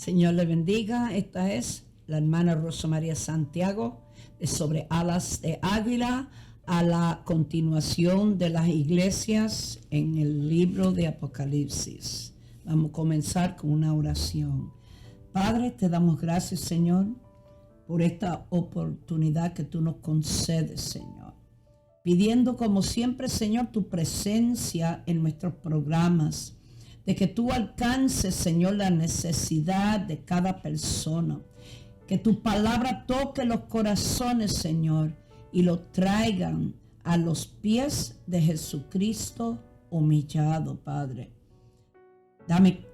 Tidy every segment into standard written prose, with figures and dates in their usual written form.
Señor le bendiga. Esta es la hermana Rosa María Santiago de Sobre Alas de Águila, a la continuación de las iglesias en el libro de Apocalipsis. Vamos a comenzar con una oración. Padre, te damos gracias, Señor, por esta oportunidad que tú nos concedes, Señor. Pidiendo como siempre, Señor, tu presencia en nuestros programas, de que tú alcances, Señor, la necesidad de cada persona. Que tu palabra toque los corazones, Señor, y lo traigan a los pies de Jesucristo humillado, Padre. Dame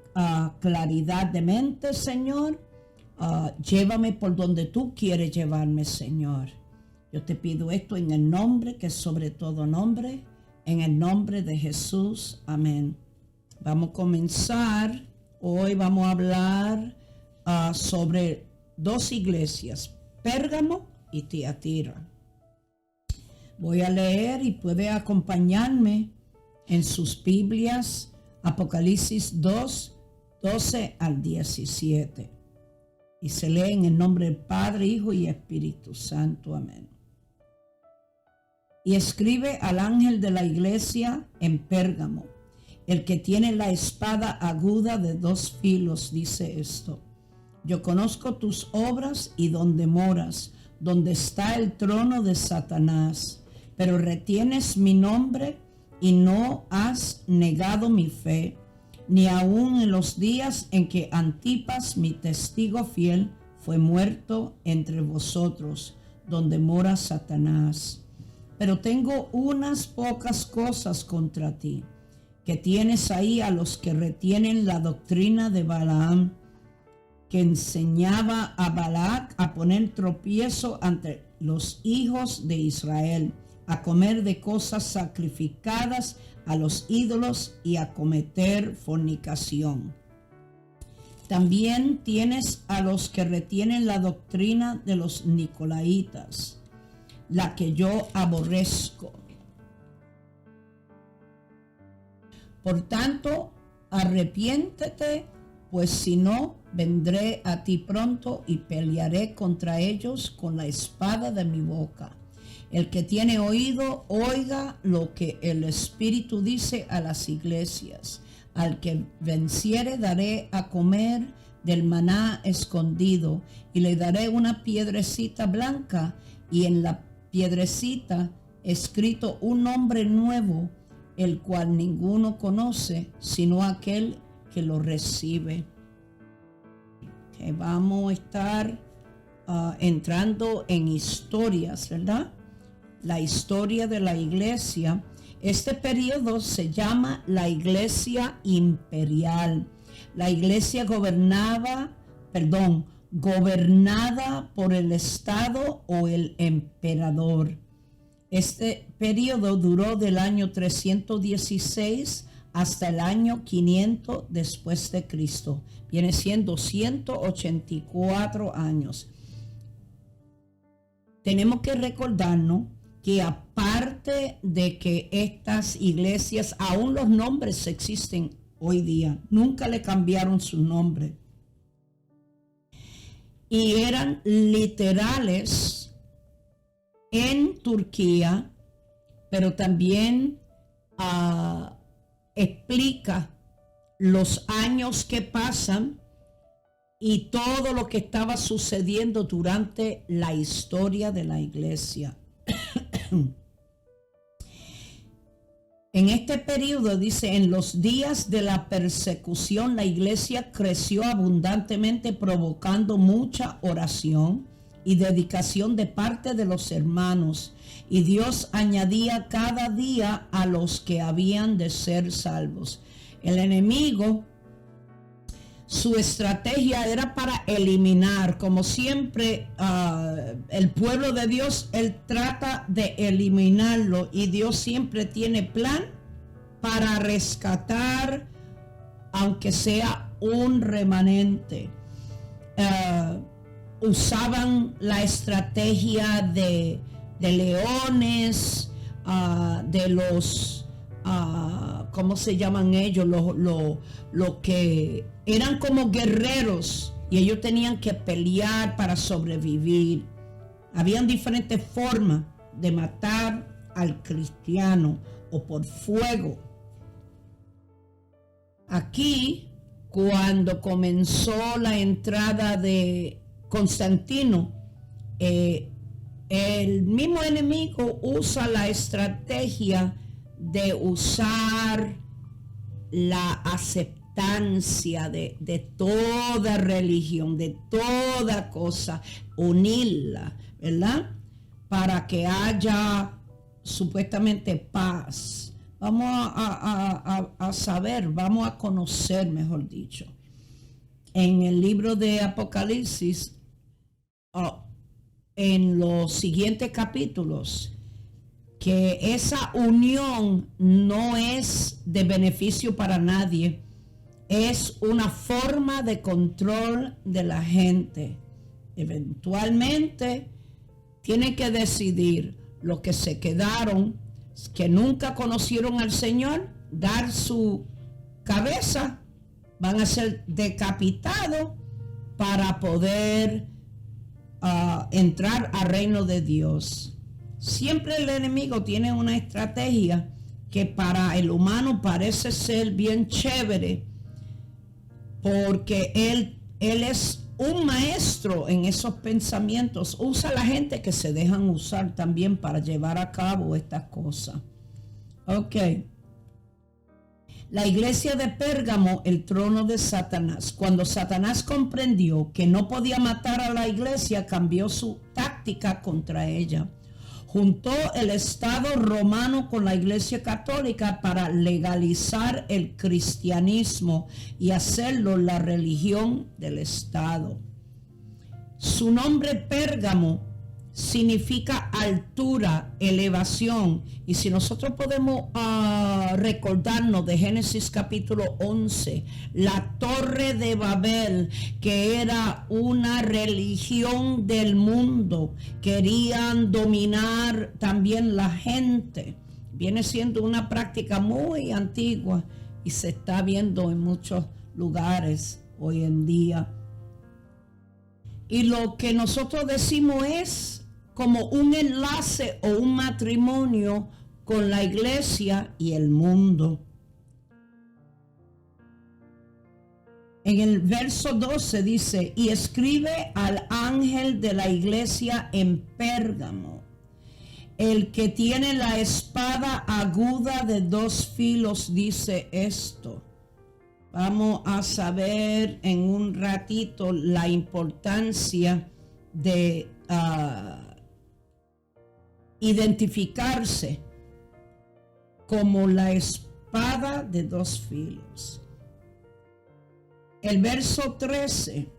claridad de mente, Señor. Llévame por donde tú quieres llevarme, Señor. Yo te pido esto en el nombre que es sobre todo nombre, en el nombre de Jesús. Amén. Vamos a comenzar. Hoy vamos a hablar sobre dos iglesias, Pérgamo y Tiatira. Voy a leer y puede acompañarme en sus Biblias, Apocalipsis 2, 12 al 17. Y se lee en el nombre del Padre, Hijo y Espíritu Santo. Amén. Y escribe al ángel de la iglesia en Pérgamo, el que tiene la espada aguda de dos filos, dice esto: yo conozco tus obras y donde moras, donde está el trono de Satanás, pero retienes mi nombre y no has negado mi fe, ni aun en los días en que Antipas, mi testigo fiel, fue muerto entre vosotros, donde mora Satanás. Pero tengo unas pocas cosas contra ti, que tienes ahí a los que retienen la doctrina de Balaam, que enseñaba a Balac a poner tropiezo ante los hijos de Israel, a comer de cosas sacrificadas a los ídolos y a cometer fornicación. También tienes a los que retienen la doctrina de los Nicolaitas, la que yo aborrezco. Por tanto, arrepiéntete, pues si no, vendré a ti pronto y pelearé contra ellos con la espada de mi boca. El que tiene oído, oiga lo que el Espíritu dice a las iglesias. Al que venciere daré a comer del maná escondido, y le daré una piedrecita blanca, y en la piedrecita escrito un nombre nuevo, el cual ninguno conoce, sino aquel que lo recibe. Okay, vamos a estar entrando en historias, ¿verdad? La historia de la iglesia. Este periodo se llama la iglesia imperial. La iglesia gobernada por el Estado o el emperador. Este periodo duró del año 316 hasta el año 500 después de Cristo. Viene siendo 184 años. Tenemos que recordarnos que aparte de que estas iglesias, aún los nombres existen hoy día, nunca le cambiaron su nombre. Y eran literales en Turquía, pero también explica los años que pasan y todo lo que estaba sucediendo durante la historia de la iglesia. En este periodo dice: en los días de la persecución la iglesia creció abundantemente, provocando mucha oración y dedicación de parte de los hermanos, y Dios añadía cada día a los que habían de ser salvos. El enemigo, su estrategia era para eliminar, como siempre, el pueblo de Dios. Él trata de eliminarlo, y Dios siempre tiene plan para rescatar, aunque sea un remanente. Usaban la estrategia de leones, de los ¿cómo se llaman ellos? Los que eran como guerreros y ellos tenían que pelear para sobrevivir. Habían diferentes formas de matar al cristiano, o por fuego. Aquí, cuando comenzó la entrada de Constantino, el mismo enemigo usa la estrategia de usar la aceptancia de toda religión, de toda cosa, unirla, ¿verdad? Para que haya supuestamente paz. Vamos a saber, vamos a conocer, mejor dicho, en el libro de Apocalipsis, en los siguientes capítulos, que esa unión no es de beneficio para nadie, es una forma de control de la gente. Eventualmente tienen que decidir los que se quedaron, que nunca conocieron al Señor, dar su cabeza, van a ser decapitados para poder entrar al reino de Dios. Siempre el enemigo tiene una estrategia que para el humano parece ser bien chévere, porque él es un maestro en esos pensamientos. Usa a la gente que se dejan usar también para llevar a cabo estas cosas. Ok. La iglesia de Pérgamo, el trono de Satanás. Cuando Satanás comprendió que no podía matar a la iglesia, cambió su táctica contra ella. Juntó el Estado romano con la Iglesia Católica para legalizar el cristianismo y hacerlo la religión del Estado. Su nombre Pérgamo significa altura, elevación. Y si nosotros podemos recordarnos de Génesis capítulo 11, la torre de Babel, que era una religión del mundo, querían dominar también la gente. Viene siendo una práctica muy antigua y se está viendo en muchos lugares hoy en día. Y lo que nosotros decimos es como un enlace o un matrimonio con la iglesia y el mundo. En el verso 12 dice, y escribe al ángel de la iglesia en Pérgamo, el que tiene la espada aguda de 2 filos dice esto. Vamos a saber en un ratito la importancia de identificarse como la espada de 2 filos. El verso 13.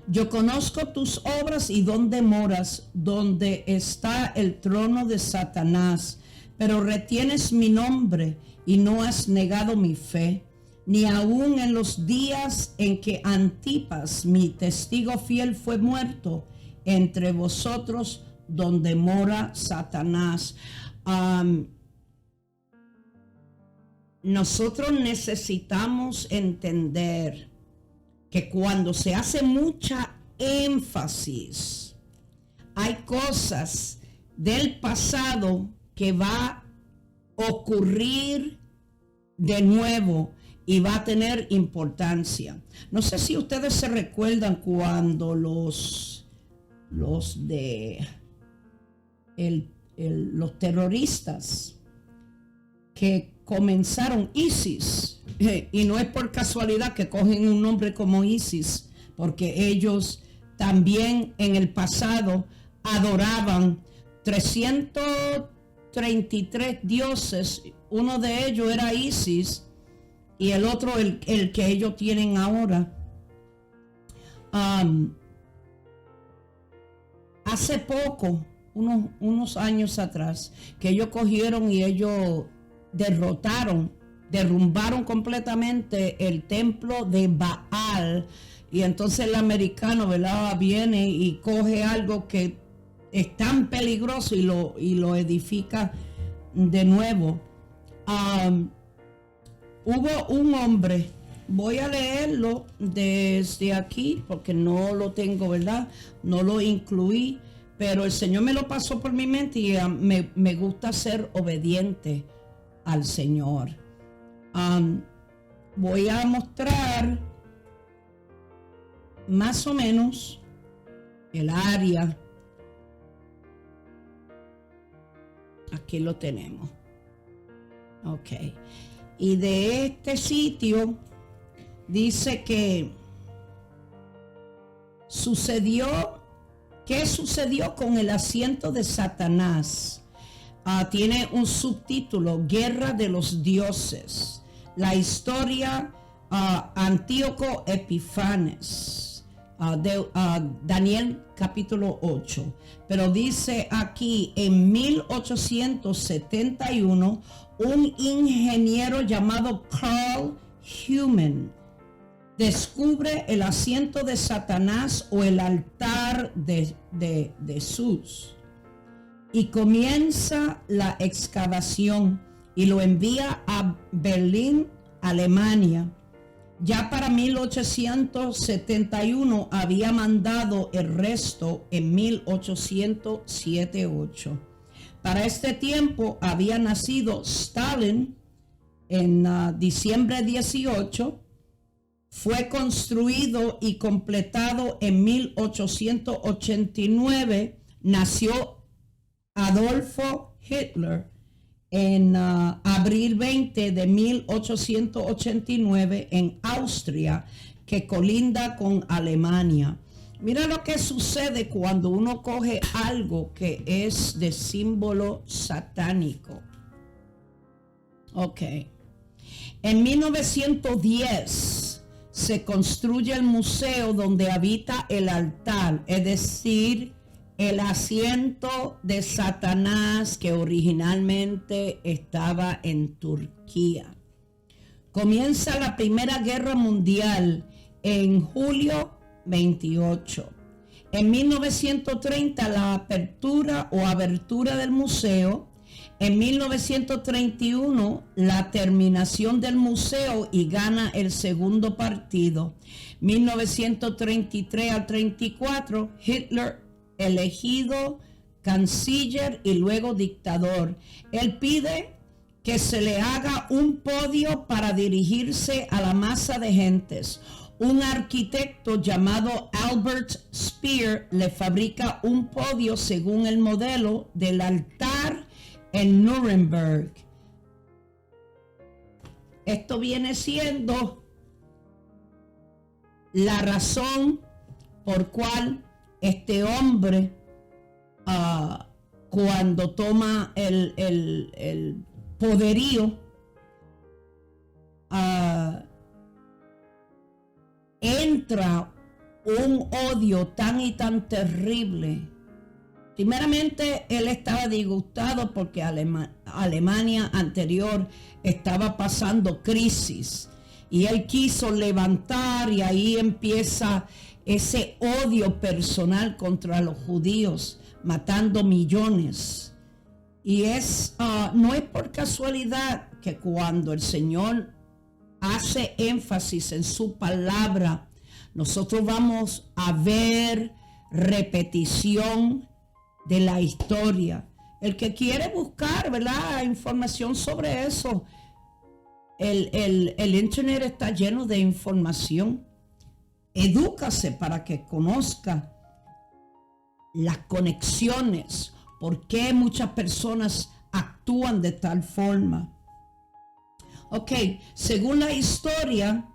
Yo conozco tus obras y dónde moras, donde está el trono de Satanás, pero retienes mi nombre y no has negado mi fe, ni aun en los días en que Antipas, mi testigo fiel, fue muerto entre vosotros, donde mora Satanás. Nosotros necesitamos entender que cuando se hace mucha énfasis, hay cosas del pasado que va a ocurrir de nuevo y va a tener importancia. No sé si ustedes se recuerdan cuando los terroristas que comenzaron ISIS, y no es por casualidad que cogen un nombre como ISIS, porque ellos también en el pasado adoraban 333 dioses. Uno de ellos era ISIS y el otro el que ellos tienen ahora. Hace poco, unos años atrás, que ellos cogieron y ellos derrumbaron completamente el templo de Baal, y entonces el americano, ¿verdad?, viene y coge algo que es tan peligroso y lo edifica de nuevo. Hubo un hombre voy a leerlo desde aquí porque no lo tengo, ¿verdad? No lo incluí, pero el Señor me lo pasó por mi mente y me gusta ser obediente al Señor. Voy a mostrar más o menos el área. Aquí lo tenemos. Ok. Y de este sitio dice que ¿qué sucedió con el asiento de Satanás? Tiene un subtítulo, Guerra de los Dioses. La historia Antíoco Epifanes, Daniel capítulo 8. Pero dice aquí, en 1871, un ingeniero llamado Carl Human descubre el asiento de Satanás o el altar de Jesús y comienza la excavación y lo envía a Berlín, Alemania. Ya para 1871 había mandado el resto en 1878. Para este tiempo había nacido Stalin en diciembre 18. Fue construido y completado en 1889. Nació Adolfo Hitler en abril 20 de 1889 en Austria, que colinda con Alemania. Mira lo que sucede cuando uno coge algo que es de símbolo satánico. Ok. En 1910 se construye el museo donde habita el altar, es decir, el asiento de Satanás que originalmente estaba en Turquía. Comienza la Primera Guerra Mundial en julio 28. En 1930 la apertura del museo. En 1931 la terminación del museo y gana el segundo partido. 1933 al 34 Hitler elegido canciller y luego dictador. Él pide que se le haga un podio para dirigirse a la masa de gentes. Un arquitecto llamado Albert Speer le fabrica un podio según el modelo del altar en Nuremberg. Esto viene siendo la razón por cual este hombre, cuando toma el poderío, entra un odio tan y tan terrible. Primeramente, él estaba disgustado porque Alemania anterior estaba pasando crisis y él quiso levantar, y ahí empieza ese odio personal contra los judíos, matando millones. Y no es por casualidad que cuando el Señor hace énfasis en su palabra, nosotros vamos a ver repetición de la historia. El que quiere buscar, ¿verdad?, información sobre eso, el internet está lleno de información. Edúcase para que conozca las conexiones, por qué muchas personas actúan de tal forma. Ok, según la historia,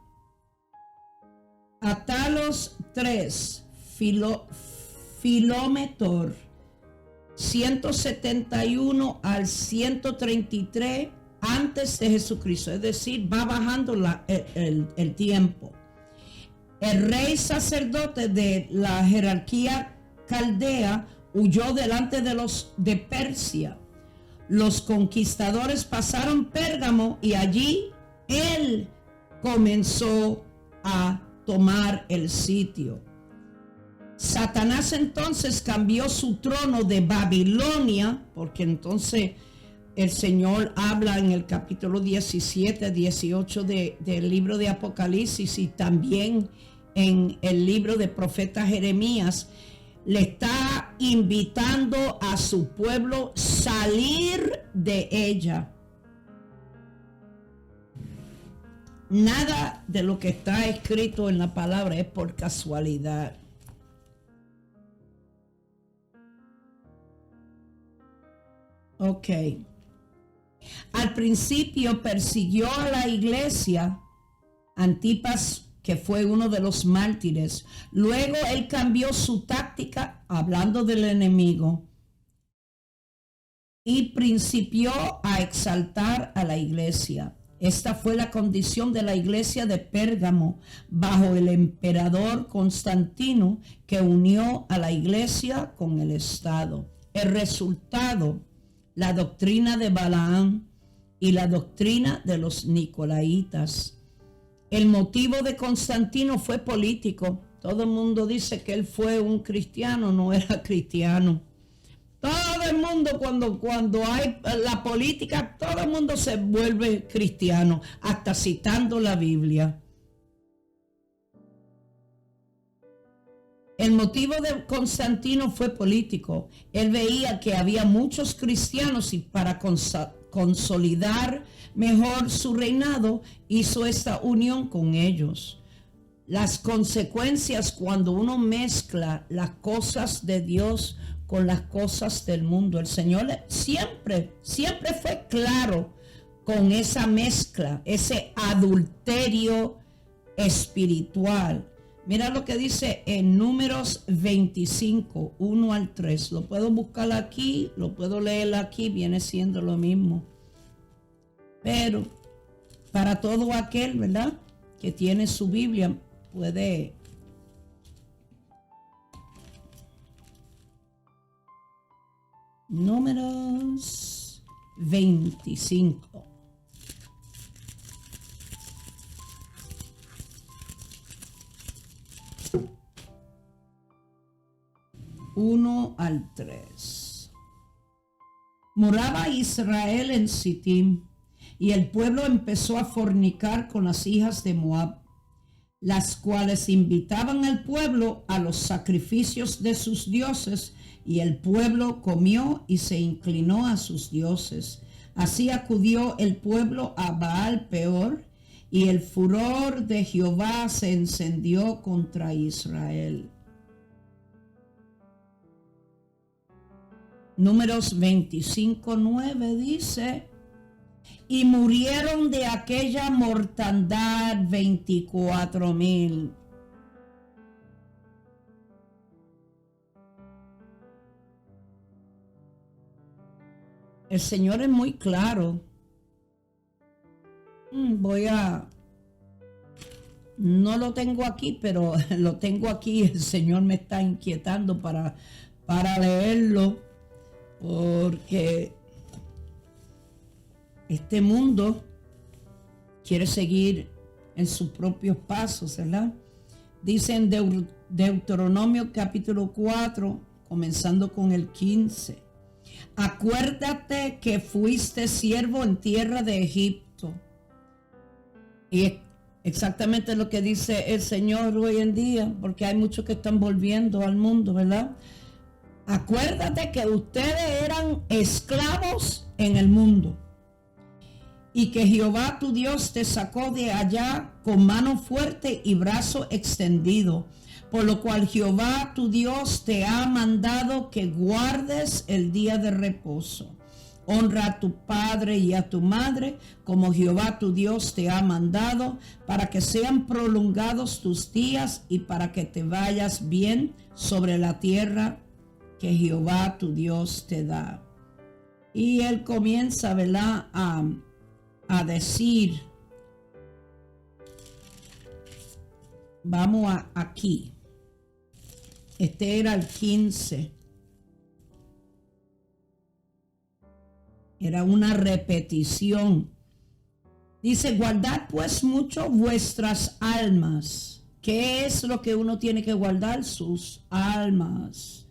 Atalos 3, Filómetor 171 al 133 antes de Jesucristo, es decir, va bajando el tiempo. El rey sacerdote de la jerarquía caldea huyó delante de los de Persia. Los conquistadores pasaron Pérgamo y allí él comenzó a tomar el sitio. Satanás entonces cambió su trono de Babilonia, porque entonces el Señor habla en el capítulo 17, 18 del libro de Apocalipsis y también en el libro de profeta Jeremías, le está invitando a su pueblo salir de ella. Nada de lo que está escrito en la palabra es por casualidad. Ok. Al principio persiguió a la iglesia, Antipas, que fue uno de los mártires. Luego él cambió su táctica, hablando del enemigo, y principió a exaltar a la iglesia. Esta fue la condición de la iglesia de Pérgamo bajo el emperador Constantino, que unió a la iglesia con el Estado. El resultado, la doctrina de Balaam y la doctrina de los Nicolaitas. El motivo de Constantino fue político. Todo el mundo dice que él fue un cristiano, no era cristiano. Todo el mundo cuando hay la política, todo el mundo se vuelve cristiano, hasta citando la Biblia. El motivo de Constantino fue político. Él veía que había muchos cristianos y para consolidar mejor su reinado, hizo esta unión con ellos. Las consecuencias cuando uno mezcla las cosas de Dios con las cosas del mundo. El Señor siempre fue claro con esa mezcla, ese adulterio espiritual. Mira lo que dice en Números 25, 1 al 3. Lo puedo buscar aquí, lo puedo leer aquí, viene siendo lo mismo. Pero para todo aquel, ¿verdad?, que tiene su Biblia, puede Números 25. Uno al 3. Moraba Israel en Sittim, y el pueblo empezó a fornicar con las hijas de Moab, las cuales invitaban al pueblo a los sacrificios de sus dioses, y el pueblo comió y se inclinó a sus dioses. Así acudió el pueblo a Baal Peor, y el furor de Jehová se encendió contra Israel. Números 25:9 dice: y murieron de aquella mortandad 24,000. El Señor es muy claro. No lo tengo aquí, pero lo tengo aquí. El Señor me está inquietando para leerlo, porque este mundo quiere seguir en sus propios pasos, ¿verdad? Dice en Deuteronomio capítulo 4, comenzando con el 15. Acuérdate que fuiste siervo en tierra de Egipto. Y es exactamente lo que dice el Señor hoy en día, porque hay muchos que están volviendo al mundo, ¿verdad? Acuérdate que ustedes eran esclavos en el mundo, y que Jehová tu Dios te sacó de allá con mano fuerte y brazo extendido, por lo cual Jehová tu Dios te ha mandado que guardes el día de reposo. Honra a tu padre y a tu madre, como Jehová tu Dios te ha mandado, para que sean prolongados tus días y para que te vayas bien sobre la tierra que Jehová tu Dios te da. Y él comienza, ¿verdad?, a decir, vamos aquí. Este era el 15. Era una repetición. Dice: guardad pues mucho vuestras almas. ¿Qué es lo que uno tiene que guardar? Sus almas.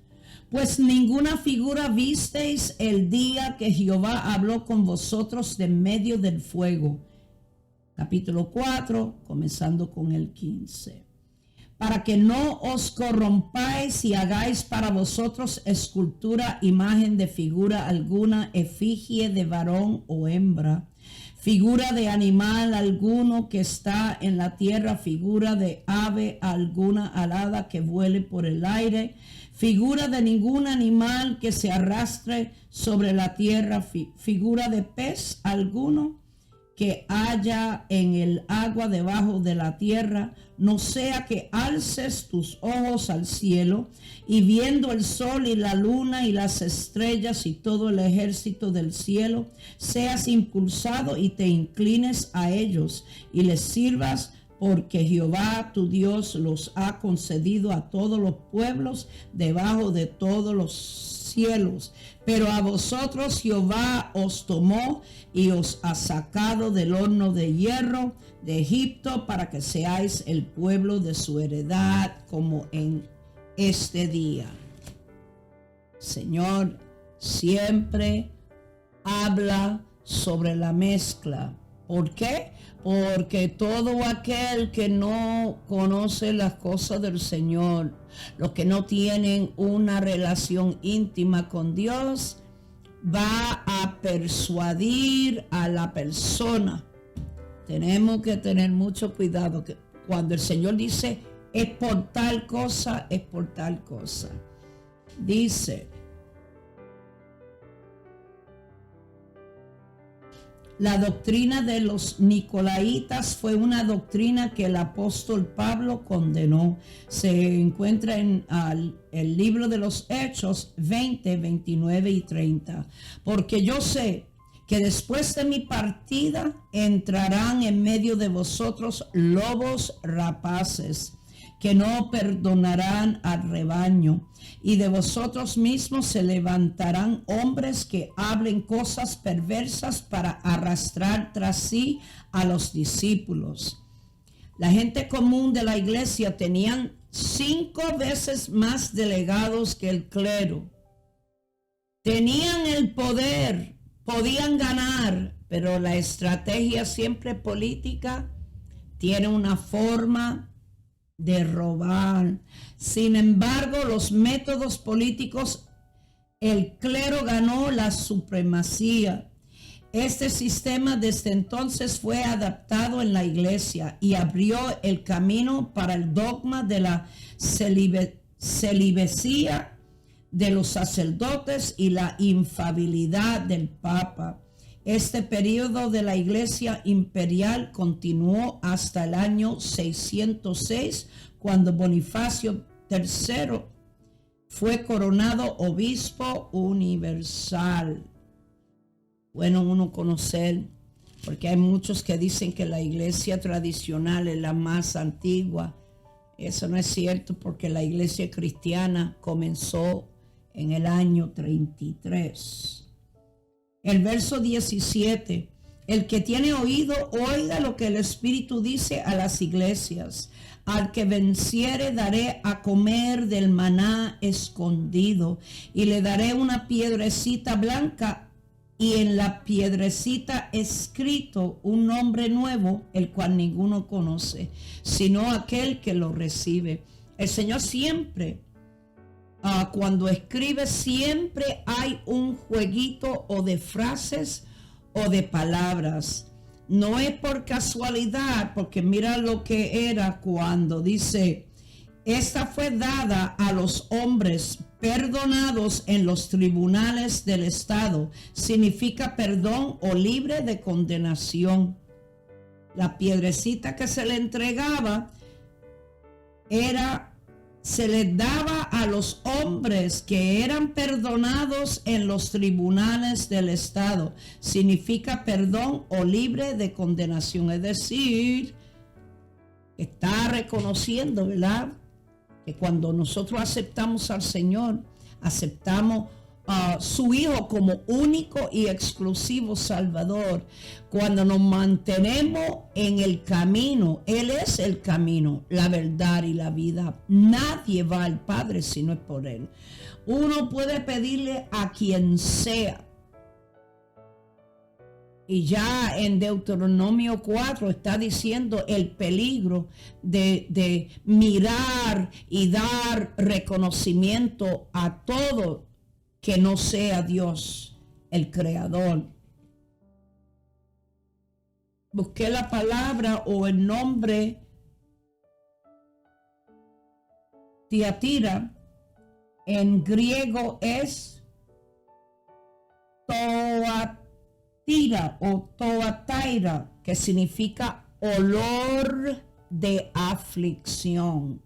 Pues ninguna figura visteis el día que Jehová habló con vosotros de medio del fuego. Capítulo 4, comenzando con el 15. Para que no os corrompáis y hagáis para vosotros escultura, imagen de figura alguna, efigie de varón o hembra, figura de animal alguno que está en la tierra, figura de ave alguna alada que vuele por el aire, figura de ningún animal que se arrastre sobre la tierra, figura de pez alguno que haya en el agua debajo de la tierra, no sea que alces tus ojos al cielo y viendo el sol y la luna y las estrellas y todo el ejército del cielo, seas impulsado y te inclines a ellos y les sirvas, porque Jehová tu Dios los ha concedido a todos los pueblos debajo de todos los cielos. Pero a vosotros Jehová os tomó y os ha sacado del horno de hierro de Egipto para que seáis el pueblo de su heredad como en este día. Señor siempre habla sobre la mezcla. ¿Por qué? Porque todo aquel que no conoce las cosas del Señor, los que no tienen una relación íntima con Dios, va a persuadir a la persona. Tenemos que tener mucho cuidado que cuando el Señor dice es por tal cosa, es por tal cosa. Dice, la doctrina de los Nicolaitas fue una doctrina que el apóstol Pablo condenó. Se encuentra en el libro de los Hechos 20, 29 y 30. Porque yo sé que después de mi partida entrarán en medio de vosotros lobos rapaces, que no perdonarán al rebaño, y de vosotros mismos se levantarán hombres que hablen cosas perversas para arrastrar tras sí a los discípulos. La gente común de la iglesia tenían 5 veces más delegados que el clero. Tenían el poder, podían ganar, pero la estrategia siempre política tiene una forma de robar. Sin embargo, los métodos políticos, el clero ganó la supremacía. Este sistema desde entonces fue adaptado en la iglesia y abrió el camino para el dogma de la celibacia de los sacerdotes y la infalibilidad del Papa. Este periodo de la Iglesia imperial continuó hasta el año 606, cuando Bonifacio III fue coronado obispo universal. Bueno, uno conocer, porque hay muchos que dicen que la iglesia tradicional es la más antigua. Eso no es cierto, porque la iglesia cristiana comenzó en el año 33. El verso 17, el que tiene oído, oiga lo que el Espíritu dice a las iglesias. Al que venciere daré a comer del maná escondido, y le daré una piedrecita blanca, y en la piedrecita escrito un nombre nuevo, el cual ninguno conoce, sino aquel que lo recibe. El Señor siempre, cuando escribe, siempre hay un jueguito o de frases o de palabras. No es por casualidad, porque mira lo que era cuando dice, esta fue dada a los hombres perdonados en los tribunales del Estado. Significa perdón o libre de condenación. La piedrecita que se le entregaba se les daba a los hombres que eran perdonados en los tribunales del Estado. Significa perdón o libre de condenación. Es decir, está reconociendo, ¿verdad?, que cuando nosotros aceptamos al Señor, aceptamos su Hijo como único y exclusivo Salvador. Cuando nos mantenemos en el camino, Él es el camino, la verdad y la vida. Nadie va al Padre si no es por Él. Uno puede pedirle a quien sea. Y ya en Deuteronomio 4 está diciendo el peligro de mirar y dar reconocimiento a todo que no sea Dios, el Creador. Busqué la palabra o el nombre Tiatira. En griego es Toatira o Toataira, que significa olor de aflicción.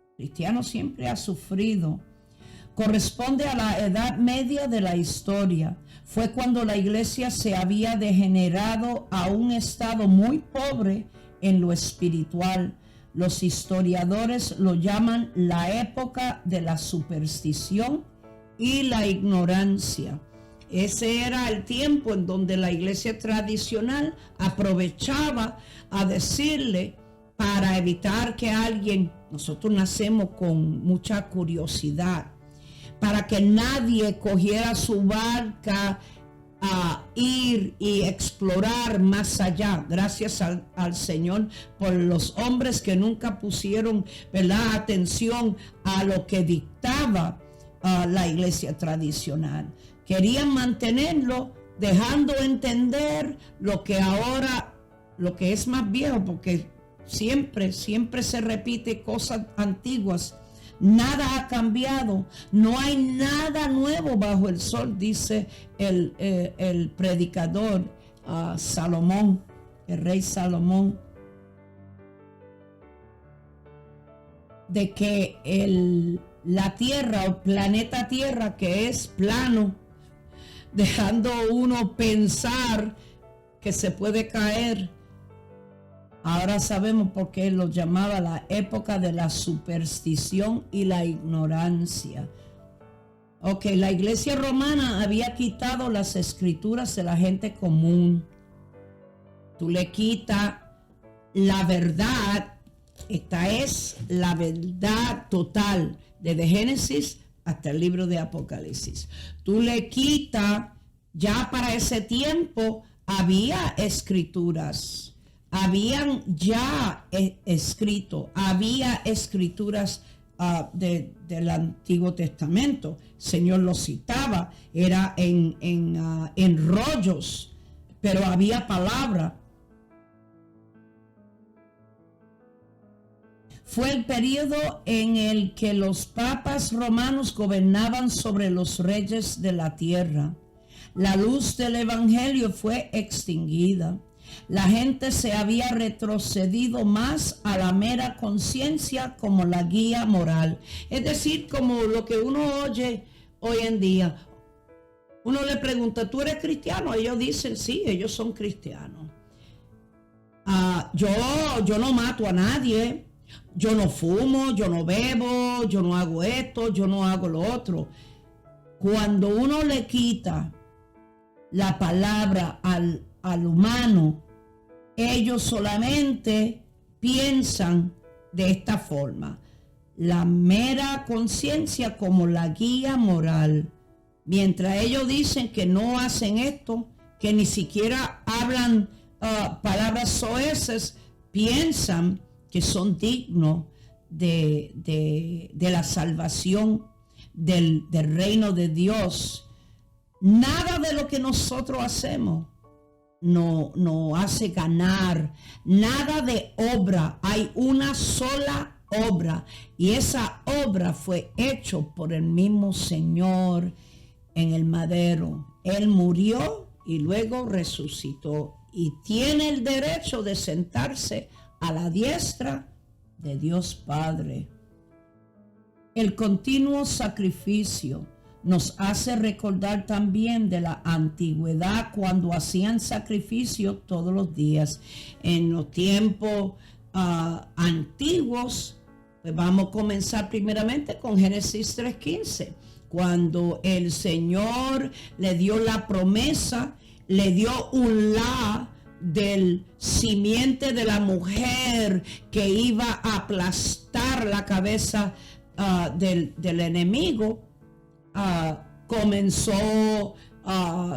El cristiano siempre ha sufrido. Corresponde a la edad media de la historia. Fue cuando la iglesia se había degenerado a un estado muy pobre en lo espiritual. Los historiadores lo llaman la época de la superstición y la ignorancia. Ese era el tiempo en donde la iglesia tradicional aprovechaba a decirle, para evitar que nosotros nacemos con mucha curiosidad, para que nadie cogiera su barca a ir y explorar más allá. Gracias al Señor por los hombres que nunca pusieron, ¿verdad?, atención a lo que dictaba la iglesia tradicional. Querían mantenerlo, dejando entender lo que ahora, lo que es más viejo, porque siempre se repite cosas antiguas. Nada ha cambiado, no hay nada nuevo bajo el sol, dice el predicador Salomón, el rey Salomón, de que la tierra o planeta Tierra, que es plano, dejando uno pensar que se puede caer. Ahora sabemos por qué lo llamaba la época de la superstición y la ignorancia. Ok, la iglesia romana había quitado las escrituras de la gente común. Tú le quitas la verdad. Esta es la verdad total, desde Génesis hasta el libro de Apocalipsis. Tú le quitas, ya para ese tiempo había escrituras. Habían ya escrito, había escrituras del Antiguo Testamento. El Señor lo citaba, era en rollos, pero había palabra. Fue el periodo en el que los papas romanos gobernaban sobre los reyes de la tierra. La luz del evangelio fue extinguida. La gente se había retrocedido más a la mera conciencia como la guía moral. Es decir, como lo que uno oye hoy en día. Uno le pregunta, ¿tú eres cristiano? Ellos dicen, sí, ellos son cristianos. Yo no mato a nadie. Yo no fumo, yo no bebo, yo no hago esto, yo no hago lo otro. Cuando uno le quita la palabra al humano, ellos solamente piensan de esta forma: la mera conciencia como la guía moral. Mientras ellos dicen que no hacen esto, que ni siquiera hablan palabras soeces, piensan que son dignos de la salvación del reino de Dios. Nada de lo que nosotros hacemos no hace ganar, nada de obra. Hay una sola obra, y esa obra fue hecha por el mismo Señor en el madero. Él murió y luego resucitó, y tiene el derecho de sentarse a la diestra de Dios Padre. El continuo sacrificio nos hace recordar también de la antigüedad, cuando hacían sacrificio todos los días. En los tiempos antiguos, pues vamos a comenzar primeramente con Génesis 3:15. cuando el Señor le dio la promesa, le dio un la del simiente de la mujer que iba a aplastar la cabeza del enemigo. Comenzó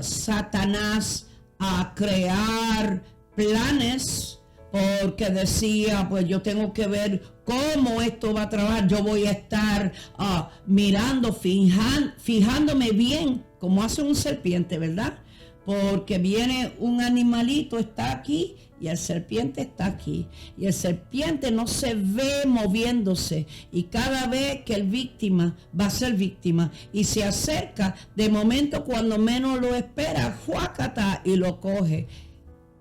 Satanás a crear planes, porque decía, pues yo tengo que ver cómo esto va a trabajar. Yo voy a estar mirando, fijándome bien, como hace un serpiente, ¿verdad? Porque viene un animalito, está aquí, y el serpiente está aquí. Y el serpiente no se ve moviéndose. Y cada vez que el víctima va a ser víctima y se acerca, de momento cuando menos lo espera, ¡juácata! Y lo coge.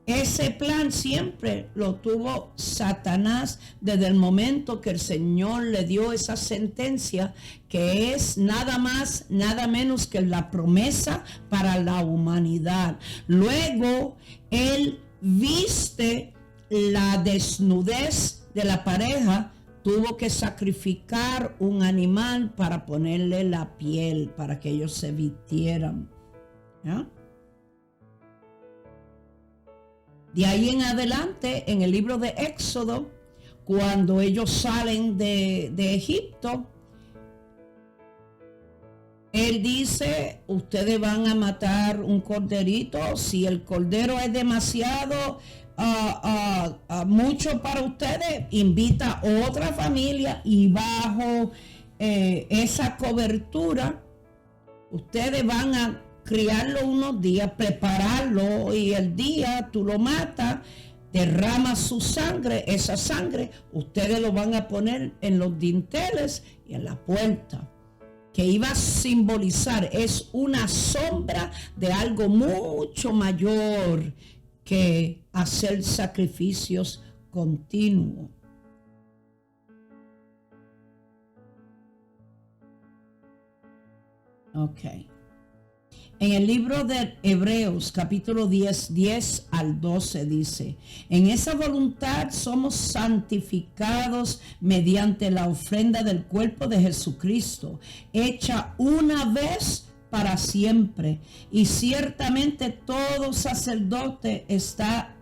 Ese plan siempre lo tuvo Satanás desde el momento que el Señor le dio esa sentencia, que es nada más, nada menos que la promesa para la humanidad. Luego, él viste la desnudez de la pareja, tuvo que sacrificar un animal para ponerle la piel, para que ellos se vistieran. ¿Ya? De ahí en adelante, en el libro de Éxodo, cuando ellos salen de Egipto, él dice, ustedes van a matar un corderito. Si el cordero es demasiado mucho para ustedes, invita a otra familia y bajo esa cobertura, ustedes van a criarlo unos días, prepararlo, y el día tú lo matas, derrama su sangre, esa sangre ustedes lo van a poner en los dinteles y en la puerta, que iba a simbolizar, es una sombra de algo mucho mayor que hacer sacrificios continuos. Ok. En el libro de Hebreos, capítulo 10 al 12 dice, en esa voluntad somos santificados mediante la ofrenda del cuerpo de Jesucristo, hecha una vez para siempre. Y ciertamente todo sacerdote está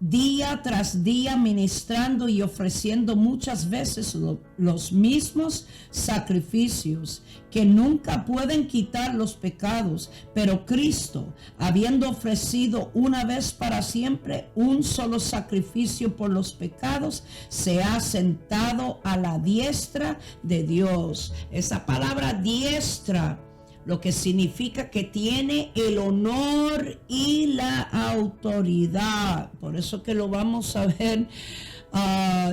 día tras día ministrando y ofreciendo muchas veces los mismos sacrificios que nunca pueden quitar los pecados, pero Cristo, habiendo ofrecido una vez para siempre un solo sacrificio por los pecados, se ha sentado a la diestra de Dios. Esa palabra diestra, lo que significa que tiene el honor y la autoridad. Por eso que lo vamos a ver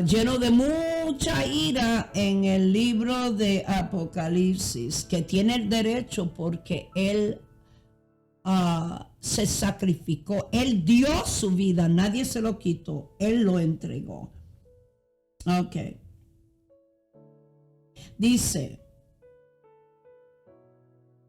lleno de mucha ira en el libro de Apocalipsis, que tiene el derecho porque él se sacrificó, él dio su vida, nadie se lo quitó, él lo entregó. Ok. Dice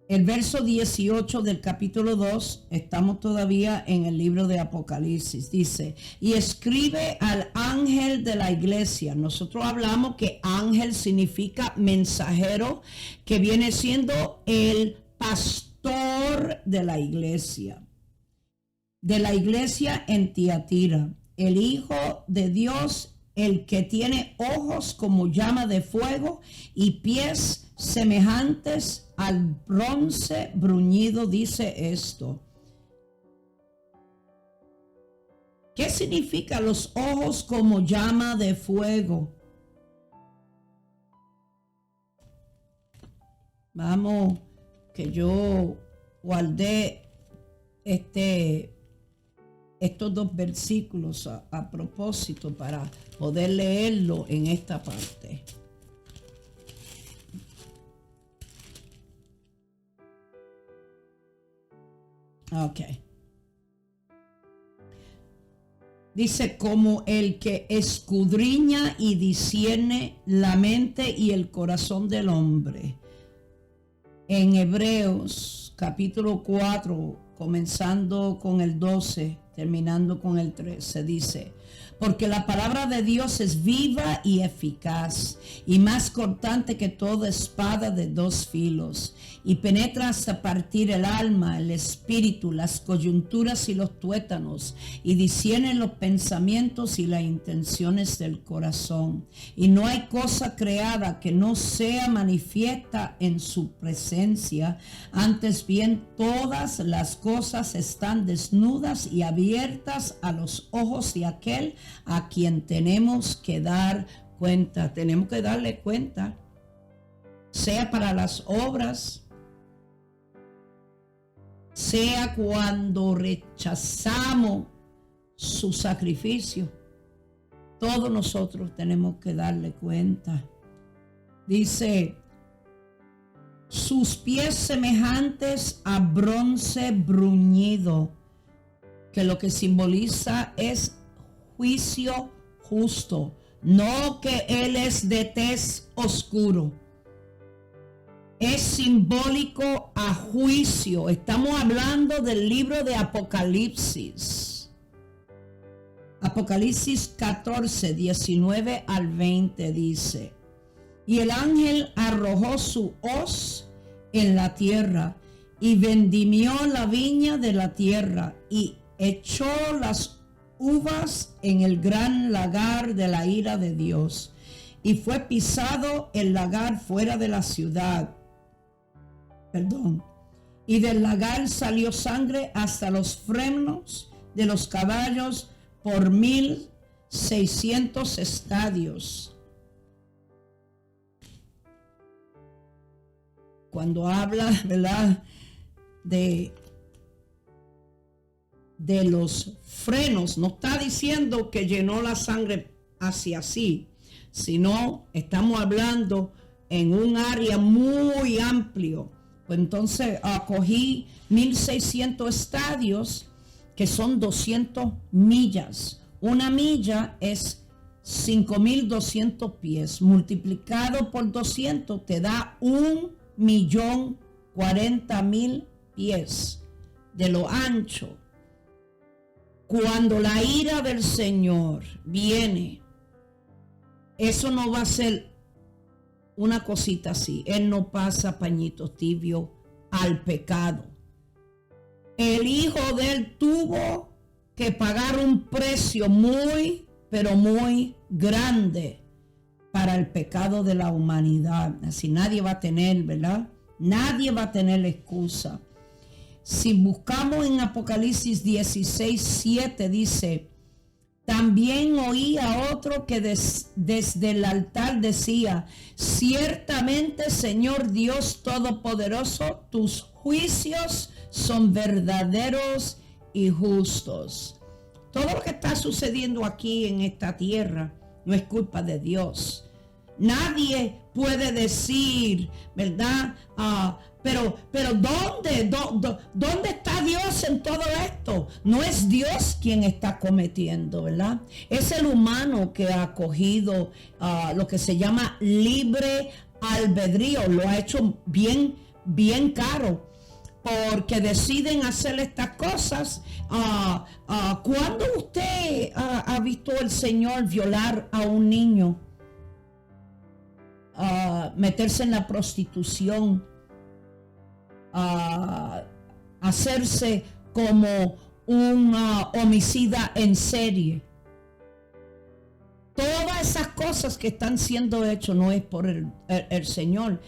el verso 18 del capítulo 2, estamos todavía en el libro de Apocalipsis, dice, y escribe al ángel de la iglesia. Nosotros hablamos que ángel significa mensajero, que viene siendo el pastor de la iglesia en Tiatira, el Hijo de Dios, el que tiene ojos como llama de fuego y pies semejantes al bronce bruñido, dice esto. ¿Qué significa los ojos como llama de fuego? Vamos, que yo guardé estos dos versículos a propósito para poder leerlo en esta parte. Ok. Dice, como el que escudriña y discierne la mente y el corazón del hombre. En Hebreos capítulo 4, comenzando con el 12, terminando con el 13, dice, porque la palabra de Dios es viva y eficaz, y más cortante que toda espada de dos filos, y penetra hasta partir el alma, el espíritu, las coyunturas y los tuétanos, y discierne los pensamientos y las intenciones del corazón. Y no hay cosa creada que no sea manifiesta en su presencia. Antes bien, todas las cosas están desnudas y abiertas a los ojos de aquel a quien tenemos que dar cuenta. Tenemos que darle cuenta, sea para las obras, sea cuando rechazamos su sacrificio. Todos nosotros tenemos que darle cuenta. Dice, sus pies semejantes a bronce bruñido, que lo que simboliza es juicio justo, no que él es de tez oscuro. Es simbólico a juicio. Estamos hablando del libro de Apocalipsis. Apocalipsis 14, 19 al 20 dice: y el ángel arrojó su hoz en la tierra y vendimió la viña de la tierra y echó las uvas en el gran lagar de la ira de Dios. Y fue pisado el lagar fuera de la ciudad. Y del lagar salió sangre hasta los frenos de los caballos por 1600 estadios. Cuando habla, ¿verdad?, de los frenos, no está diciendo que llenó la sangre hacia sí, sino estamos hablando en un área muy amplio. Pues entonces cogí 1600 estadios, que son 200 millas. Una milla es 5200 pies. Multiplicado por 200 te da 1.040.000 pies de lo ancho. Cuando la ira del Señor viene, eso no va a ser una cosita así. Él no pasa pañitos tibios al pecado. El hijo de él tuvo que pagar un precio muy, pero muy grande para el pecado de la humanidad. Así nadie va a tener, ¿verdad? Nadie va a tener excusa. Si buscamos en Apocalipsis 16, 7 dice: también oí a otro que desde el altar decía: ciertamente, Señor Dios Todopoderoso, tus juicios son verdaderos y justos. Todo lo que está sucediendo aquí en esta tierra no es culpa de Dios. Nadie puede decir, ¿verdad? Pero ¿dónde está Dios en todo esto? No es Dios quien está cometiendo, ¿verdad? Es el humano que ha cogido lo que se llama libre albedrío. Lo ha hecho bien caro, porque deciden hacer estas cosas. ¿Cuándo usted ha visto al Señor violar a un niño? Meterse en la prostitución, hacerse como un homicida en serie. Todas esas cosas que están siendo hechas no es por el Señor.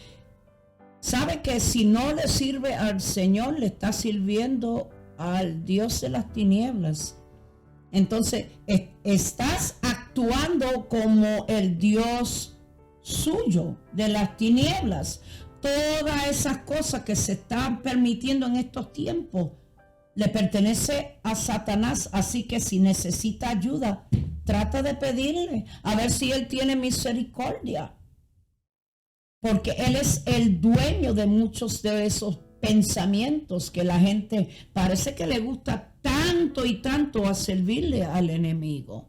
Sabe que si no le sirve al Señor, le está sirviendo al Dios de las tinieblas. Entonces estás actuando como el Dios suyo de las tinieblas. Todas esas cosas que se están permitiendo en estos tiempos le pertenece a Satanás. Así que si necesita ayuda, trata de pedirle a ver si él tiene misericordia, porque él es el dueño de muchos de esos pensamientos que la gente parece que le gusta tanto y tanto a servirle al enemigo,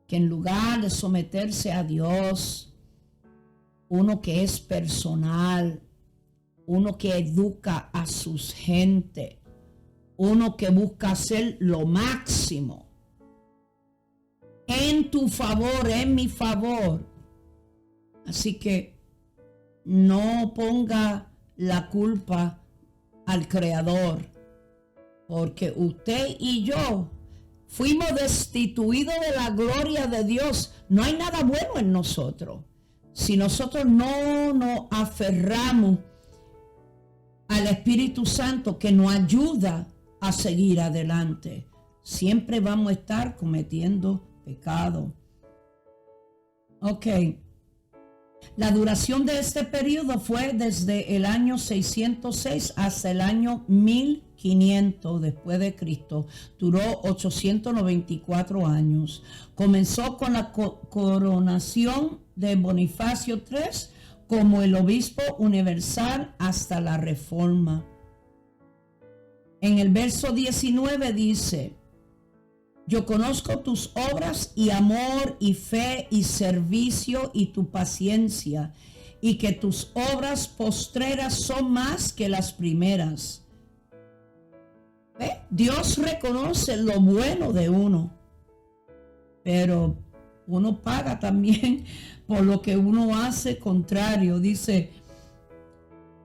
que en lugar de someterse a Dios, uno que es personal, uno que educa a sus gente, uno que busca hacer lo máximo, en tu favor, en mi favor. Así que no ponga la culpa al Creador, porque usted y yo fuimos destituidos de la gloria de Dios. No hay nada bueno en nosotros. Si nosotros no nos aferramos al Espíritu Santo que nos ayuda a seguir adelante, siempre vamos a estar cometiendo pecado. Ok. La duración de este periodo fue desde el año 606 hasta el año 1500 después de Cristo. Duró 894 años. Comenzó con la coronación de Bonifacio III como el obispo universal hasta la Reforma. En el verso 19 dice: yo conozco tus obras y amor y fe y servicio y tu paciencia, y que tus obras postreras son más que las primeras. ¿Ve? Dios reconoce lo bueno de uno, pero uno paga también por lo que uno hace contrario. Dice,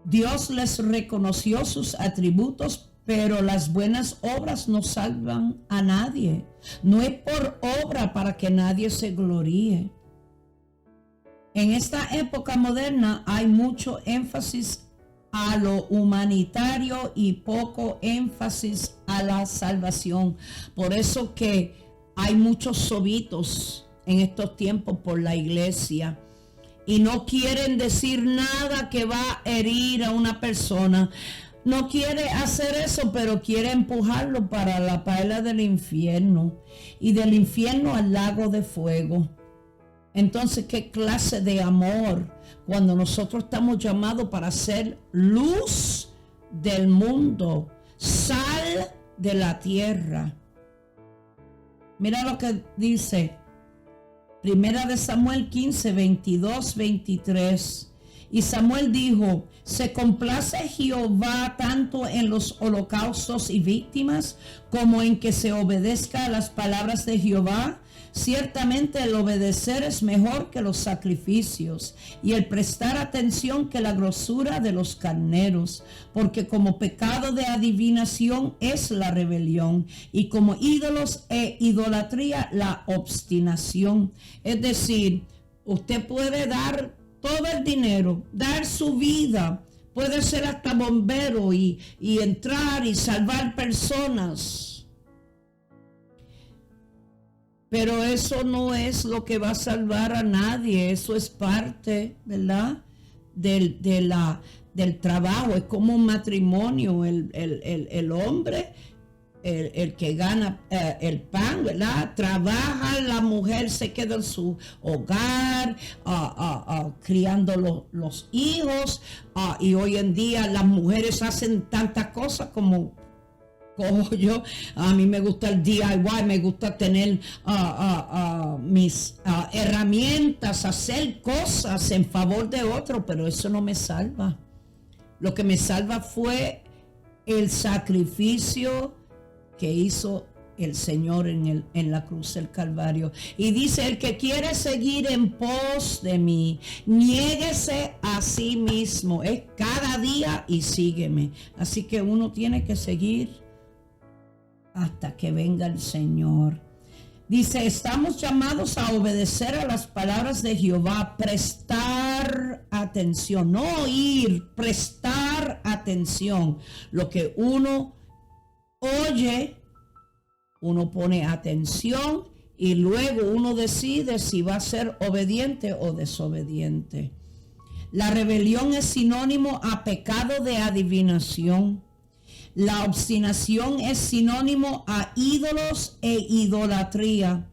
Dios les reconoció sus atributos, pero las buenas obras no salvan a nadie. No es por obra para que nadie se gloríe. En esta época moderna hay mucho énfasis a lo humanitario y poco énfasis a la salvación. Por eso que hay muchos sobitos en estos tiempos por la iglesia. Y no quieren decir nada que va a herir a una persona. No quiere hacer eso, pero quiere empujarlo para la paila del infierno y del infierno al lago de fuego. Entonces, ¿qué clase de amor cuando nosotros estamos llamados para ser luz del mundo, sal de la tierra? Mira lo que dice Primera de Samuel 15, 22, 23. Y Samuel dijo, ¿se complace Jehová tanto en los holocaustos y víctimas como en que se obedezca a las palabras de Jehová? Ciertamente el obedecer es mejor que los sacrificios y el prestar atención que la grosura de los carneros, porque como pecado de adivinación es la rebelión y como ídolos e idolatría la obstinación. Es decir, usted puede dar todo el dinero, dar su vida, puede ser hasta bombero y entrar y salvar personas. Pero eso no es lo que va a salvar a nadie. Eso es parte, ¿verdad? Del trabajo. Es como un matrimonio. El hombre, el que gana el pan, ¿verdad? Trabaja, la mujer se queda en su hogar, criando los hijos. Y hoy en día las mujeres hacen tantas cosas como yo. A mí me gusta el DIY, me gusta tener mis herramientas, hacer cosas en favor de otro, pero eso no me salva. Lo que me salva fue el sacrificio que hizo el Señor en la cruz del Calvario. Y dice, el que quiere seguir en pos de mí, niéguese a sí mismo. Es cada día y sígueme. Así que uno tiene que seguir hasta que venga el Señor. Dice, estamos llamados a obedecer a las palabras de Jehová, prestar atención, no oír, prestar atención. Lo que uno oye, uno pone atención y luego uno decide si va a ser obediente o desobediente. La rebelión es sinónimo a pecado de adivinación. La obstinación es sinónimo a ídolos e idolatría.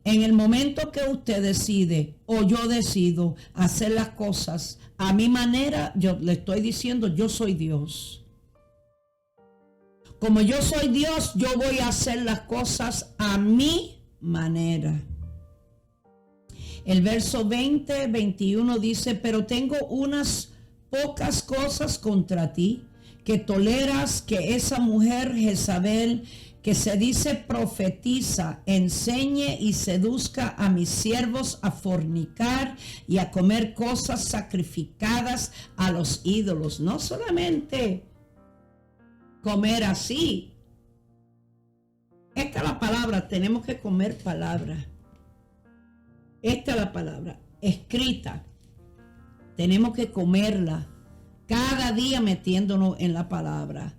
En el momento que usted decide o yo decido hacer las cosas a mi manera, yo le estoy diciendo, yo soy Dios. Como yo soy Dios, yo voy a hacer las cosas a mi manera. El verso 20, 21 dice, pero tengo unas pocas cosas contra ti, que toleras que esa mujer Jezabel, que que se dice profetiza, enseñe y seduzca a mis siervos a fornicar y a comer cosas sacrificadas a los ídolos. No solamente comer así. Esta es la palabra, tenemos que comer palabra. Esta es la palabra, escrita. Tenemos que comerla cada día metiéndonos en la palabra.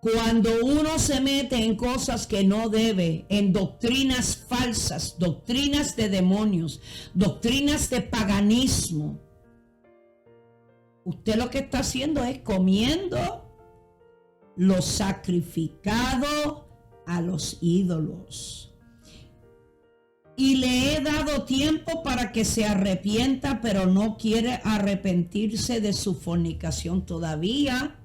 Cuando uno se mete en cosas que no debe, en doctrinas falsas, doctrinas de demonios, doctrinas de paganismo, usted lo que está haciendo es comiendo lo sacrificado a los ídolos. Y le he dado tiempo para que se arrepienta, pero no quiere arrepentirse de su fornicación todavía.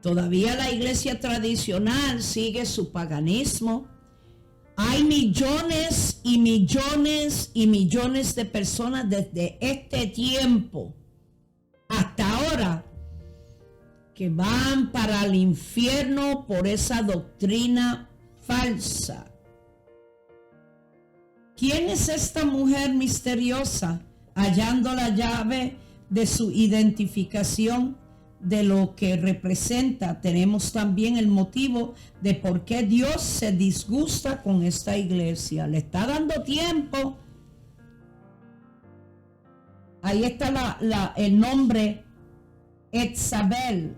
Todavía la iglesia tradicional sigue su paganismo. Hay millones y millones y millones de personas desde este tiempo hasta ahora que van para el infierno por esa doctrina falsa. ¿Quién es esta mujer misteriosa? Hallando la llave de su identificación de lo que representa, tenemos también el motivo de por qué Dios se disgusta con esta iglesia. Le está dando tiempo. Ahí está el nombre Jezabel.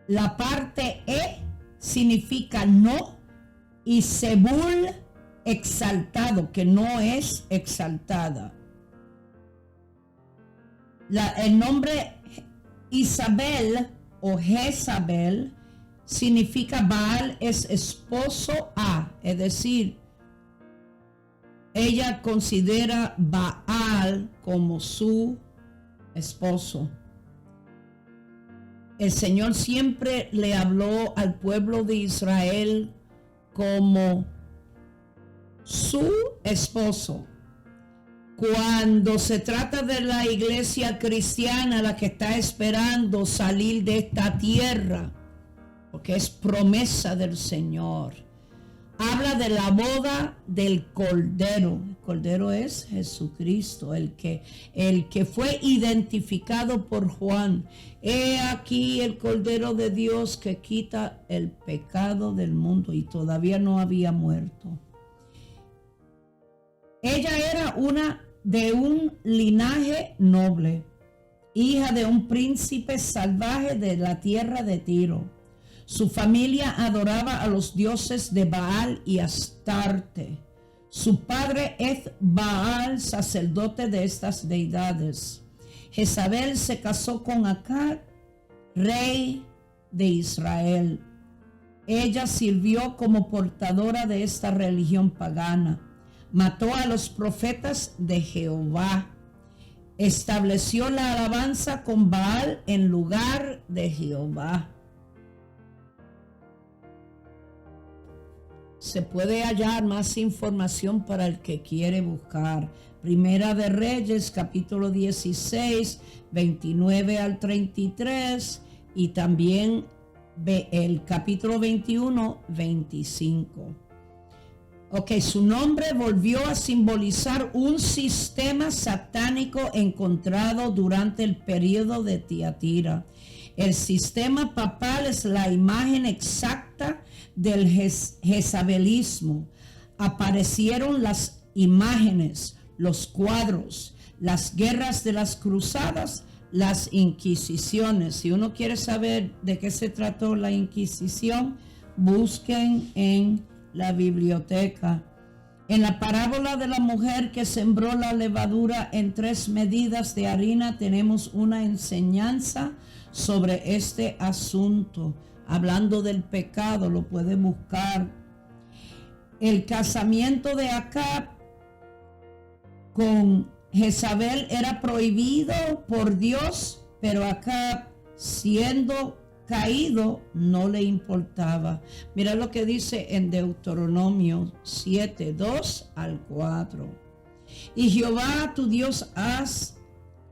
La parte E significa no y Zebul exaltado, que no es exaltada. El nombre Isabel o Jezabel significa Baal es esposo a, es decir, ella considera Baal como su esposo. El Señor siempre le habló al pueblo de Israel como su esposo. Cuando se trata de la iglesia cristiana, la que está esperando salir de esta tierra, porque es promesa del Señor, habla de la boda del Cordero. El Cordero es Jesucristo, el que fue identificado por Juan. He aquí el Cordero de Dios que quita el pecado del mundo, y todavía no había muerto. Ella era de un linaje noble, hija de un príncipe salvaje de la tierra de Tiro. Su familia adoraba a los dioses de Baal y Astarte. Su padre es Baal, sacerdote de estas deidades. Jezabel se casó con Acab, rey de Israel. Ella sirvió como portadora de esta religión pagana. Mató a los profetas de Jehová. Estableció la alabanza con Baal en lugar de Jehová. Se puede hallar más información para el que quiere buscar. Primera de Reyes, capítulo 16, 29 al 33, y también el capítulo 21, 25. Ok, su nombre volvió a simbolizar un sistema satánico encontrado durante el periodo de Tiatira. El sistema papal es la imagen exacta del jezabelismo. Aparecieron las imágenes, los cuadros, las guerras de las cruzadas, las inquisiciones. Si uno quiere saber de qué se trató la Inquisición, busquen en la biblioteca. En la parábola de la mujer que sembró la levadura en 3 medidas de harina, tenemos una enseñanza sobre este asunto. Hablando del pecado, lo puede buscar. El casamiento de Acab con Jezabel era prohibido por Dios, pero Acab, siendo caído, no le importaba. Mira lo que dice en Deuteronomio 7, 2 al 4. Y Jehová tu Dios has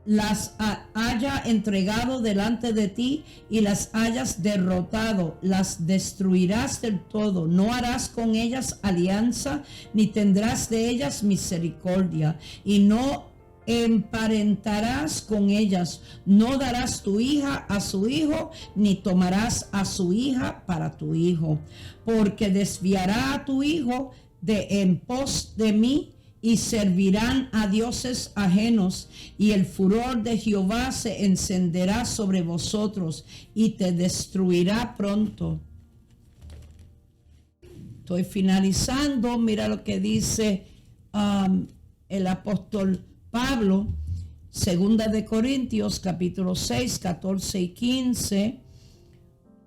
las haya entregado delante de ti y las hayas derrotado, las destruirás del todo. No harás con ellas alianza, ni tendrás de ellas misericordia, y no emparentarás con ellas. No darás tu hija a su hijo, ni tomarás a su hija para tu hijo, porque desviará a tu hijo de en pos de mí, y servirán a dioses ajenos, y el furor de Jehová se encenderá sobre vosotros y te destruirá pronto. Estoy finalizando. Mira lo que dice el apóstol Pablo, segunda de Corintios, capítulo 6, 14 y 15.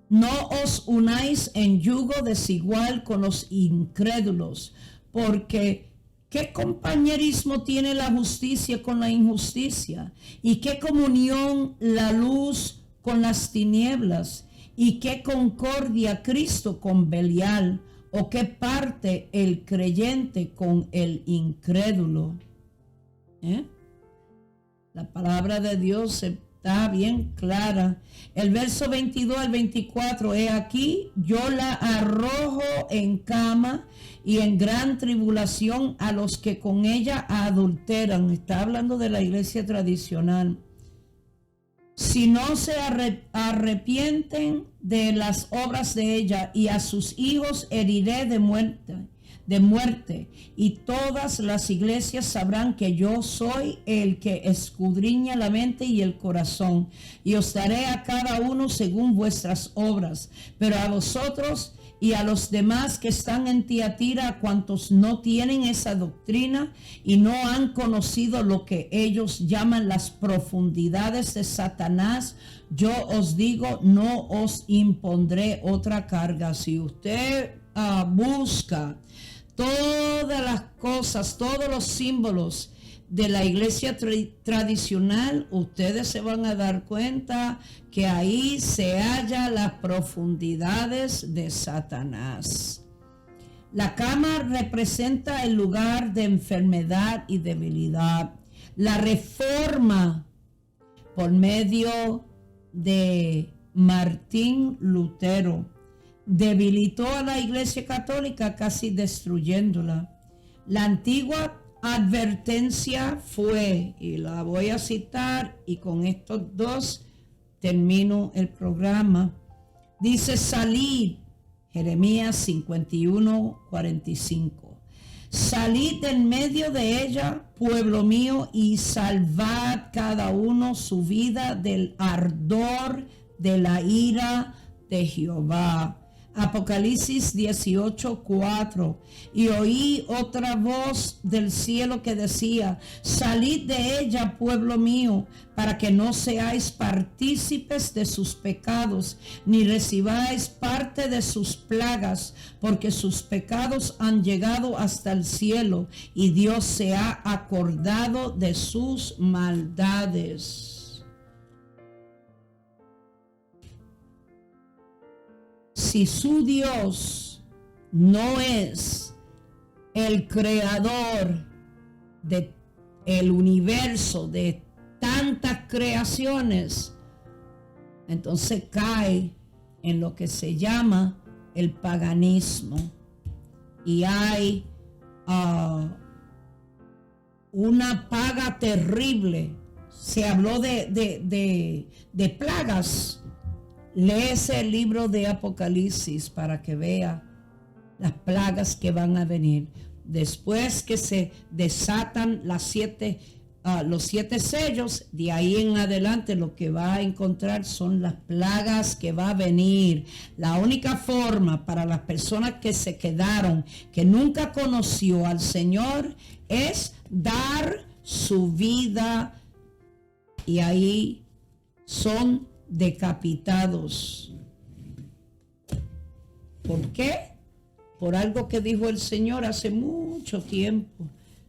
No os unáis en yugo desigual con los incrédulos, porque ¿qué compañerismo tiene la justicia con la injusticia? ¿Y qué comunión la luz con las tinieblas? ¿Y qué concordia Cristo con Belial? ¿O qué parte el creyente con el incrédulo? La palabra de Dios está bien clara. El verso 22 al 24, he aquí, yo la arrojo en cama y en gran tribulación a los que con ella adulteran. Está hablando de la iglesia tradicional. Si no se arrepienten de las obras de ella, y a sus hijos heriré de muerte, y todas las iglesias sabrán que yo soy el que escudriña la mente y el corazón, y os daré a cada uno según vuestras obras. Pero a vosotros y a los demás que están en Tiatira, a cuantos no tienen esa doctrina y no han conocido lo que ellos llaman las profundidades de Satanás, yo os digo, no os impondré otra carga. Si usted busca todas las cosas, todos los símbolos de la iglesia tradicional, ustedes se van a dar cuenta que ahí se hallan las profundidades de Satanás. La cama representa el lugar de enfermedad y debilidad. La reforma por medio de Martín Lutero debilitó a la iglesia católica, casi destruyéndola. La antigua advertencia fue, y la voy a citar, y con estos dos termino el programa. Dice: salid, Jeremías 51, 45. Salid en medio de ella, pueblo mío, y salvad cada uno su vida del ardor de la ira de Jehová. Apocalipsis 18, 4. Y oí otra voz del cielo que decía: salid de ella, pueblo mío, para que no seáis partícipes de sus pecados, ni recibáis parte de sus plagas, porque sus pecados han llegado hasta el cielo, y Dios se ha acordado de sus maldades. Si su Dios no es el creador del universo, de tantas creaciones, entonces cae en lo que se llama el paganismo. Y hay una plaga terrible. Se habló de plagas. Léese el libro de Apocalipsis para que vea las plagas que van a venir. Después que se desatan los 7 sellos, de ahí en adelante lo que va a encontrar son las plagas que va a venir. La única forma para las personas que se quedaron, que nunca conoció al Señor, es dar su vida, y ahí son decapitados. ¿Por qué? Por algo que dijo el Señor hace mucho tiempo.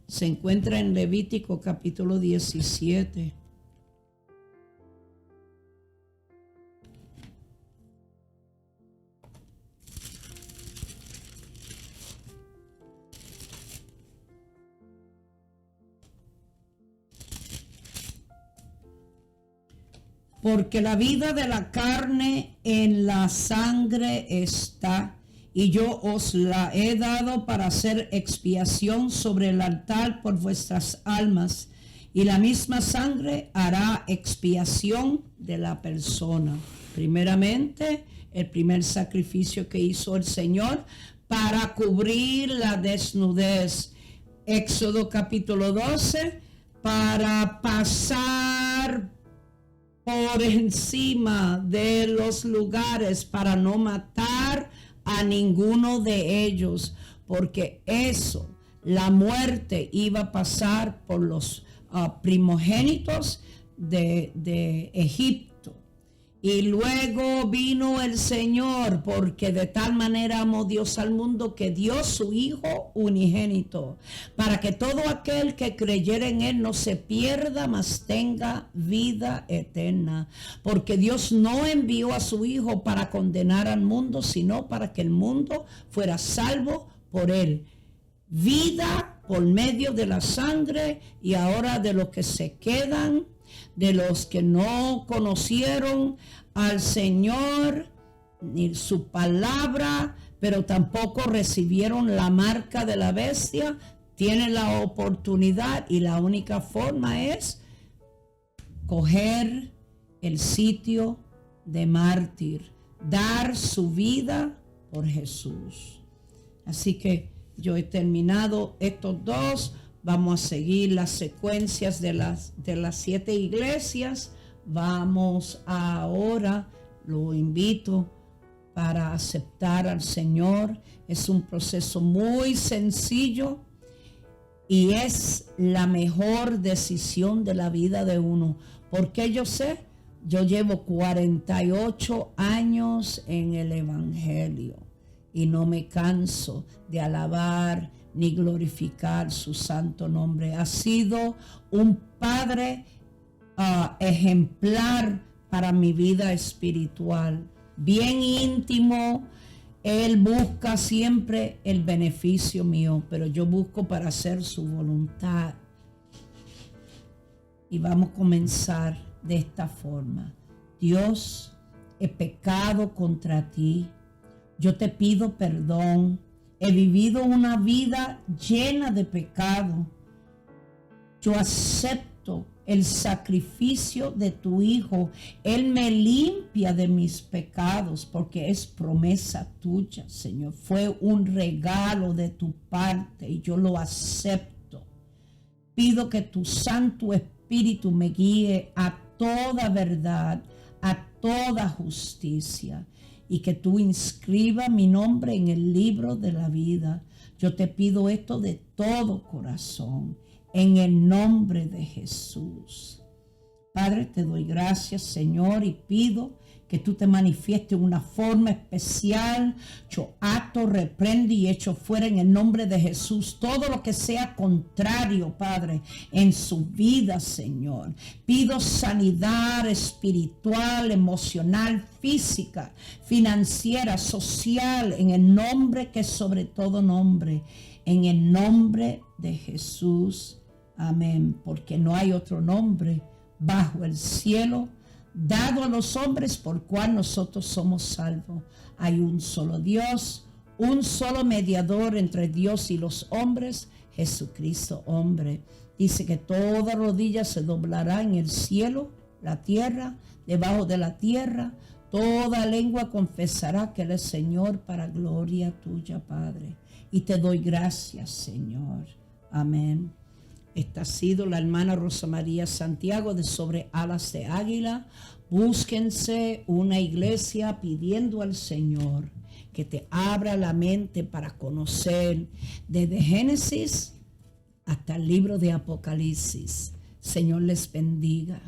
Se encuentra en Levítico capítulo 17. Porque la vida de la carne en la sangre está, y yo os la he dado para hacer expiación sobre el altar por vuestras almas, y la misma sangre hará expiación de la persona. Primeramente, el primer sacrificio que hizo el Señor para cubrir la desnudez. Éxodo capítulo 12, para pasar por encima de los lugares, para no matar a ninguno de ellos, porque eso, la muerte iba a pasar por los primogénitos de Egipto. Y luego vino el Señor, porque de tal manera amó Dios al mundo que dio su Hijo unigénito, para que todo aquel que creyera en Él no se pierda, mas tenga vida eterna. Porque Dios no envió a su Hijo para condenar al mundo, sino para que el mundo fuera salvo por Él. Vida por medio de la sangre, y ahora de los que se quedan, de los que no conocieron al Señor ni su palabra, pero tampoco recibieron la marca de la bestia, tienen la oportunidad, y la única forma es coger el sitio de mártir, dar su vida por Jesús. Así que yo he terminado estos dos. Vamos a seguir las secuencias de las 7 iglesias. Vamos ahora, lo invito para aceptar al Señor. Es un proceso muy sencillo y es la mejor decisión de la vida de uno. Porque yo sé, yo llevo 48 años en el Evangelio y no me canso de alabar ni glorificar su santo nombre. Ha sido un padre ejemplar para mi vida espiritual, bien íntimo. Él busca siempre el beneficio mío, pero yo busco para hacer su voluntad. Y vamos a comenzar de esta forma. Dios, he pecado contra ti. Yo te pido perdón. He vivido una vida llena de pecado. Yo acepto el sacrificio de tu Hijo. Él me limpia de mis pecados porque es promesa tuya, Señor. Fue un regalo de tu parte y yo lo acepto. Pido que tu Santo Espíritu me guíe a toda verdad, a toda justicia, y que tú inscribas mi nombre en el libro de la vida. Yo te pido esto de todo corazón, en el nombre de Jesús. Padre, te doy gracias, Señor, y pido que tú te manifiestes de una forma especial. Yo ato, reprendo y echo fuera en el nombre de Jesús todo lo que sea contrario, Padre, en su vida, Señor. Pido sanidad espiritual, emocional, física, financiera, social, en el nombre que es sobre todo nombre, en el nombre de Jesús. Amén. Porque no hay otro nombre bajo el cielo dado a los hombres por cual nosotros somos salvos. Hay un solo Dios, un solo mediador entre Dios y los hombres, Jesucristo hombre. Dice que toda rodilla se doblará en el cielo, la tierra, debajo de la tierra. Toda lengua confesará que Él es Señor, para gloria tuya, Padre. Y te doy gracias, Señor. Amén. Esta ha sido la hermana Rosa María Santiago de Sobre Alas de Águila. Búsquense una iglesia pidiendo al Señor que te abra la mente para conocer desde Génesis hasta el libro de Apocalipsis. Señor les bendiga.